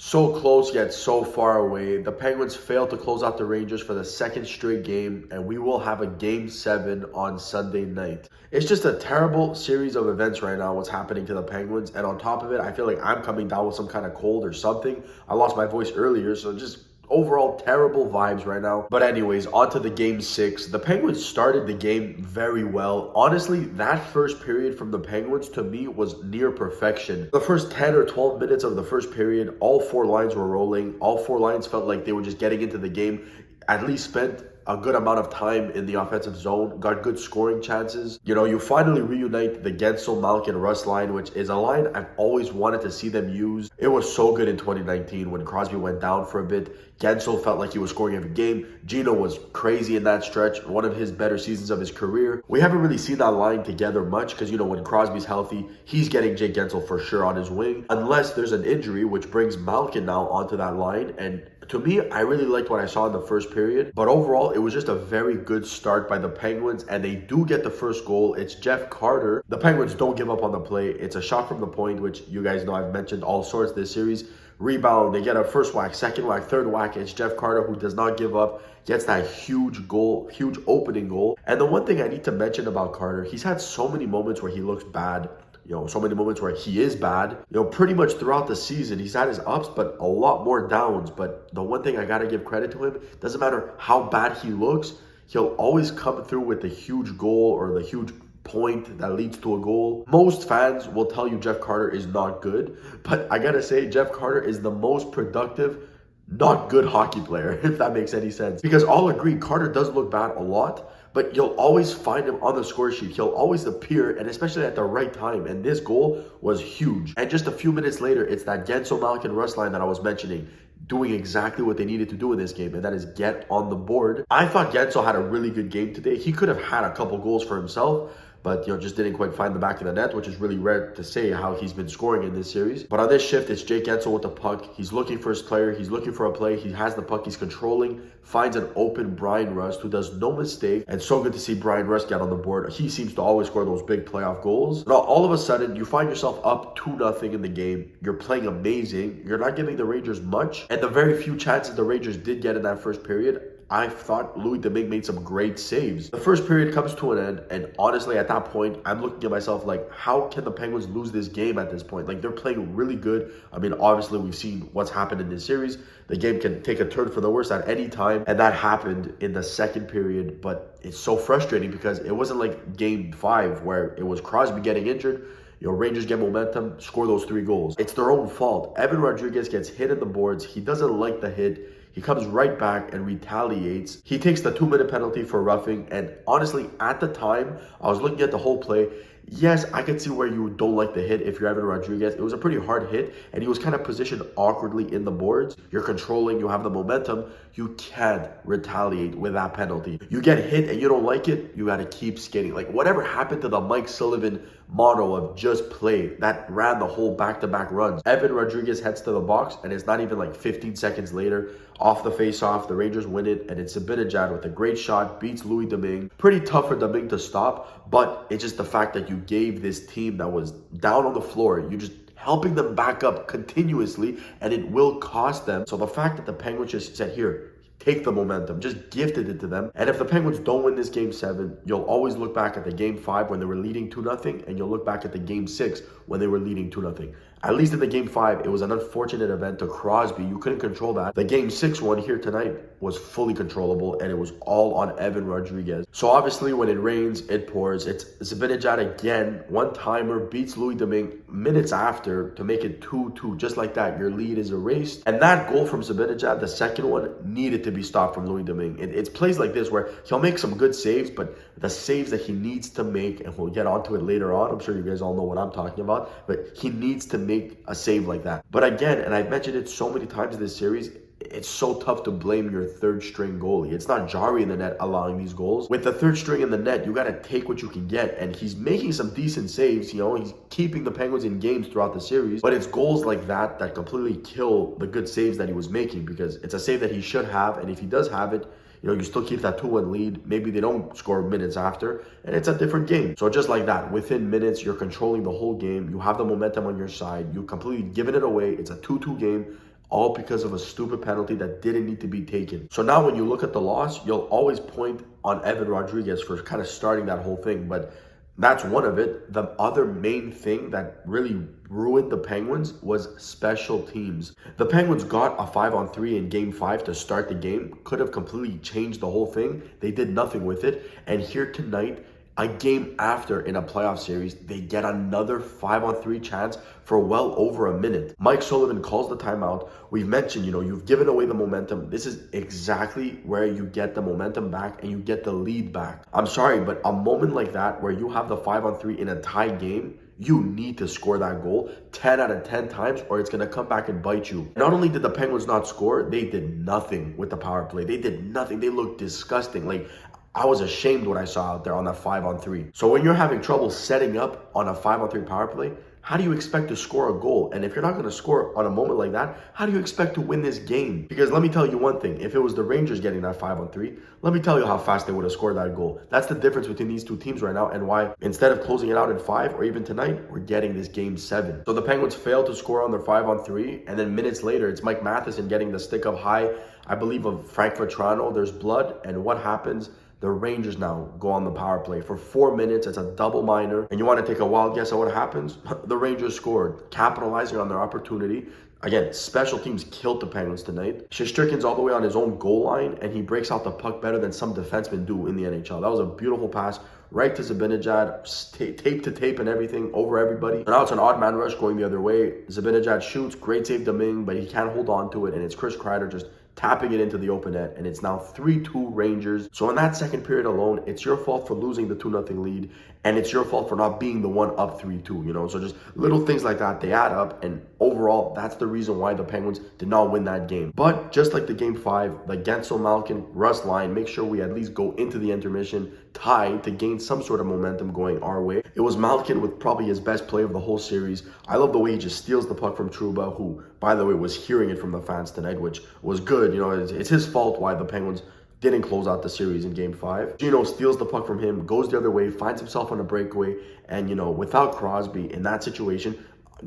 So close yet so far away. The Penguins failed to close out the Rangers for the second straight game, and we will have a game 7 on Sunday night. It's just a terrible series of events right now, what's happening to the Penguins. And on top of it, I feel like I'm coming down with some kind of cold or something. I lost my voice earlier, so just overall terrible vibes right now. But anyways, on to the game 6. The Penguins started the game very well. Honestly, that first period from the Penguins to me was near perfection. The first 10 or 12 minutes of the first period, all four lines were rolling. All four lines felt like they were just getting into the game, at least spent a good amount of time in the offensive zone, got good scoring chances. You know, you finally reunite the Gensel, Malkin, Russ line, which is a line I've always wanted to see them use. It was so good in 2019 when Crosby went down for a bit. Gensel felt like he was scoring every game. Gino was crazy in that stretch, one of his better seasons of his career. We haven't really seen that line together much because, you know, when Crosby's healthy, he's getting Jake Gensel for sure on his wing, unless there's an injury, which brings Malkin now onto that line. And to me, I really liked what I saw in the first period, but overall, it was just a very good start by the Penguins, and they do get the first goal. It's Jeff Carter. The Penguins don't give up on the play. It's a shot from the point, which you guys know I've mentioned all sorts this series. Rebound, they get a first whack, second whack, third whack. It's Jeff Carter who does not give up, gets that huge goal, huge opening goal. And the one thing I need to mention about Carter, he's had so many moments where he looks bad. You know, so many moments where he is bad. You know, pretty much throughout the season, he's had his ups, but a lot more downs. But the one thing I got to give credit to him, doesn't matter how bad he looks, he'll always come through with the huge goal or the huge point that leads to a goal. Most fans will tell you Jeff Carter is not good, but I got to say Jeff Carter is the most productive, not good hockey player, if that makes any sense. Because I'll agree, Carter does look bad a lot, but you'll always find him on the score sheet. He'll always appear, and especially at the right time. And this goal was huge. And just a few minutes later, it's that Gensel, Malkin, Russ line that I was mentioning, doing exactly what they needed to do in this game, and that is get on the board. I thought Gensel had a really good game today. He could have had a couple goals for himself, but, you know, just didn't quite find the back of the net, which is really rare to say how he's been scoring in this series. But on this shift, it's Jake Gensel with the puck. He's looking for his player. He's looking for a play. He has the puck. He's controlling, finds an open Brian Rust, who does no mistake. And so good to see Brian Rust get on the board. He seems to always score those big playoff goals. Now, all of a sudden, you find yourself up 2-0 in the game. You're playing amazing. You're not giving the Rangers much. And the very few chances the Rangers did get in that first period, I thought Louis Domingue made some great saves. The first period comes to an end, and honestly, at that point, I'm looking at myself like, how can the Penguins lose this game at this point? Like, they're playing really good. I mean, obviously, we've seen what's happened in this series. The game can take a turn for the worse at any time, and that happened in the second period. But it's so frustrating because it wasn't like game 5 where it was Crosby getting injured. You know, Rangers get momentum, score those 3 goals. It's their own fault. Evan Rodriguez gets hit in the boards. He doesn't like the hit. He comes right back and retaliates. He takes the 2-minute penalty for roughing. And honestly, at the time, I was looking at the whole play. Yes, I could see where you don't like the hit if you're Evan Rodriguez. It was a pretty hard hit, and he was kind of positioned awkwardly in the boards. You're controlling, you have the momentum. You can't retaliate with that penalty. You get hit and you don't like it, you got to keep skating. Like, whatever happened to the Mike Sullivan motto of just play that ran the whole back-to-back runs? Evan Rodriguez heads to the box, and it's not even like 15 seconds later, off the face-off, the Rangers win it, and it's Zibanejad with a great shot, beats Louis Domingue. Pretty tough for Domingue to stop, but it's just the fact that you gave this team that was down on the floor, you just helping them back up continuously, and it will cost them. So the fact that the Penguins just said, here, take the momentum, just gifted it to them. And if the Penguins don't win this game 7, you'll always look back at the game 5 when they were leading 2-0, and you'll look back at the game 6 when they were leading 2-0. At least in the game 5, it was an unfortunate event to Crosby. You couldn't control that. The game 6 one here tonight was fully controllable, and it was all on Evan Rodriguez. So obviously, when it rains, it pours. It's Zibanejad again, one-timer, beats Louis Domingue minutes after to make it 2-2. Just like that, your lead is erased. And that goal from Zibanejad, the second one, needed to be stopped from Louis Domingue. It's plays like this where he'll make some good saves, but the saves that he needs to make, and we'll get onto it later on, I'm sure you guys all know what I'm talking about, but he needs to make a save like that. But again, and I've mentioned it so many times in this series, it's so tough to blame your third string goalie. It's not Jari in the net allowing these goals. With the third string in the net, you got to take what you can get. And he's making some decent saves. You know, he's keeping the Penguins in games throughout the series. But it's goals like that that completely kill the good saves that he was making, because it's a save that he should have. And if he does have it, you know, you still keep that 2-1 lead. Maybe they don't score minutes after, and it's a different game. So just like that, within minutes, you're controlling the whole game. You have the momentum on your side. You completely given it away. It's a 2-2 game. all because of a stupid penalty that didn't need to be taken. So now when you look at the loss, you'll always point on Evan Rodriguez for kind of starting that whole thing, but that's one of it. The other main thing that really ruined the Penguins was special teams. The Penguins got a 5-on-3 in game 5 to start the game. Could have completely changed the whole thing. They did nothing with it. And here tonight, a game after in a playoff series, they get another 5-on-3 chance for well over a minute. Mike Sullivan calls the timeout. We've mentioned, you've given away the momentum. This is exactly where you get the momentum back and you get the lead back. I'm sorry, but a moment like that where you have the 5-on-3 in a tie game, you need to score that goal 10 out of 10 times or it's going to come back and bite you. Not only did the Penguins not score, they did nothing with the power play. They did nothing. They looked disgusting. I was ashamed what I saw out there on that 5-on-3. So when you're having trouble setting up on a 5-on-3 power play, how do you expect to score a goal? And if you're not going to score on a moment like that, how do you expect to win this game? Because let me tell you one thing. If it was the Rangers getting that 5-on-3, let me tell you how fast they would have scored that goal. That's the difference between these two teams right now and why instead of closing it out in 5 or even tonight, we're getting this game 7. So the Penguins failed to score on their 5-on-3. And then minutes later, it's Mike Matheson getting the stick up high, I believe, of Frank Vetrano. There's blood. And what happens? The Rangers now go on the power play for 4 minutes. It's a double minor. And you want to take a wild guess at what happens? The Rangers scored, capitalizing on their opportunity. Again, special teams killed the Penguins tonight. Shesterkin's all the way on his own goal line, and he breaks out the puck better than some defensemen do in the NHL. That was a beautiful pass right to Zibanejad, tape to tape and everything over everybody. So now it's an odd man rush going the other way. Zibanejad shoots, great save Domingue, but he can't hold on to it, and it's Chris Kreider just tapping it into the open net, and it's now 3-2 Rangers. So in that second period alone, it's your fault for losing the 2-0 lead, and it's your fault for not being the one up 3-2, So just little things like that, they add up, and overall, that's the reason why the Penguins did not win that game. But just like the game 5, the Gensel, Malkin, Russ line, make sure we at least go into the intermission tied to gain some sort of momentum going our way. It was Malkin with probably his best play of the whole series. I love the way he just steals the puck from Trouba, who, by the way, was hearing it from the fans tonight, which was good. It's his fault why the Penguins didn't close out the series in game 5. Gino steals the puck from him, goes the other way, finds himself on a breakaway, and without Crosby in that situation,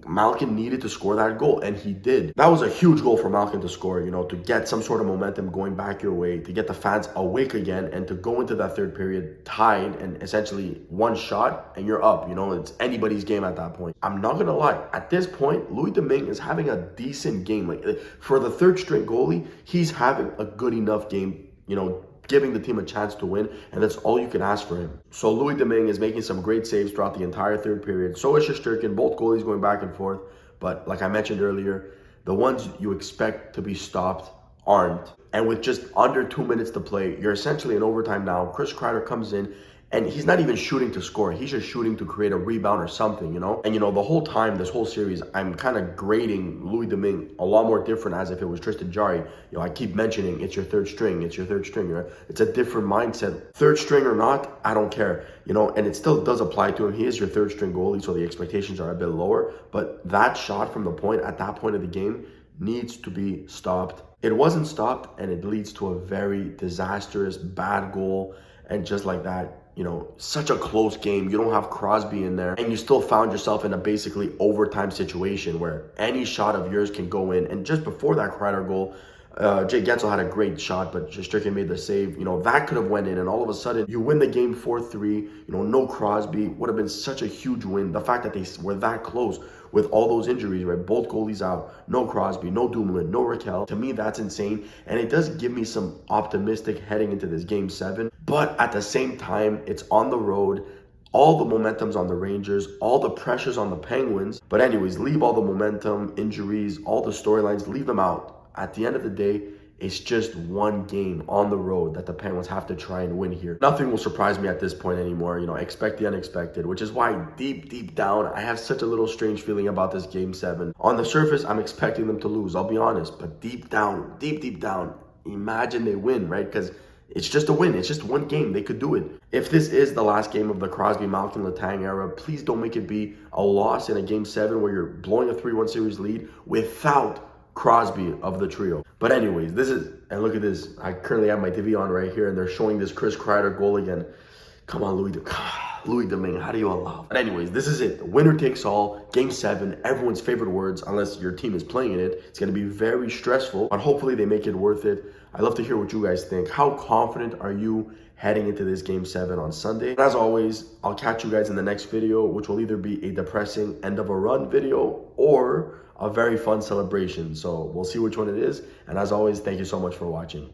Malkin needed to score that goal, and he did. That was a huge goal for Malkin to score, to get some sort of momentum going back your way, to get the fans awake again, and to go into that third period tied and essentially one shot, and you're up. It's anybody's game at that point. I'm not going to lie. At this point, Louis Domingue is having a decent game. For the third string goalie, he's having a good enough game, giving the team a chance to win, and that's all you can ask for him. So Louis Domingue is making some great saves throughout the entire third period. So is Shesterkin, both goalies going back and forth. But like I mentioned earlier, the ones you expect to be stopped aren't. And with just under 2 minutes to play, you're essentially in overtime now. Chris Kreider comes in, and he's not even shooting to score. He's just shooting to create a rebound or something, And, the whole time, this whole series, I'm kind of grading Louis Domingue a lot more different as if it was Tristan Jarry. I keep mentioning it's your third string. It's your third string. Right? It's a different mindset. Third string or not, I don't care. And it still does apply to him. He is your third string goalie, so the expectations are a bit lower. But that shot from the point, at that point of the game, needs to be stopped. It wasn't stopped, and it leads to a very disastrous, bad goal. And just like that, such a close game. You don't have Crosby in there, and you still found yourself in a basically overtime situation where any shot of yours can go in. And just before that Kreider goal, Jay Gensel had a great shot, but Shesterkin made the save. That could have went in, and all of a sudden, you win the game 4-3. No Crosby. Would have been such a huge win. The fact that they were that close with all those injuries, right? Both goalies out. No Crosby, no Dumoulin, no Raquel. To me, that's insane, and it does give me some optimistic heading into this game 7. But at the same time, it's on the road. All the momentum's on the Rangers, all the pressure's on the Penguins. But anyways, leave all the momentum, injuries, all the storylines, leave them out. At the end of the day, it's just one game on the road that the Penguins have to try and win here. Nothing will surprise me at this point anymore. Expect the unexpected, which is why deep down, I have such a little strange feeling about this game 7. On the surface, I'm expecting them to lose, I'll be honest. But deep down, imagine they win, right? Because it's just a win. It's just one game. They could do it. If this is the last game of the Crosby, Malkin, Letang era, please don't make it be a loss in a game 7 where you're blowing a 3-1 series lead without Crosby of the trio. But anyways, and look at this. I currently have my TV on right here, and they're showing this Chris Kreider goal again. Come on, Louis. Louis Domingue, how do you allow? But anyways, this is it. The winner takes all. Game 7. Everyone's favorite words, unless your team is playing in it. It's going to be very stressful, but hopefully they make it worth it. I'd love to hear what you guys think. How confident are you heading into this Game 7 on Sunday? And as always, I'll catch you guys in the next video, which will either be a depressing end of a run video or a very fun celebration. So we'll see which one it is. And as always, thank you so much for watching.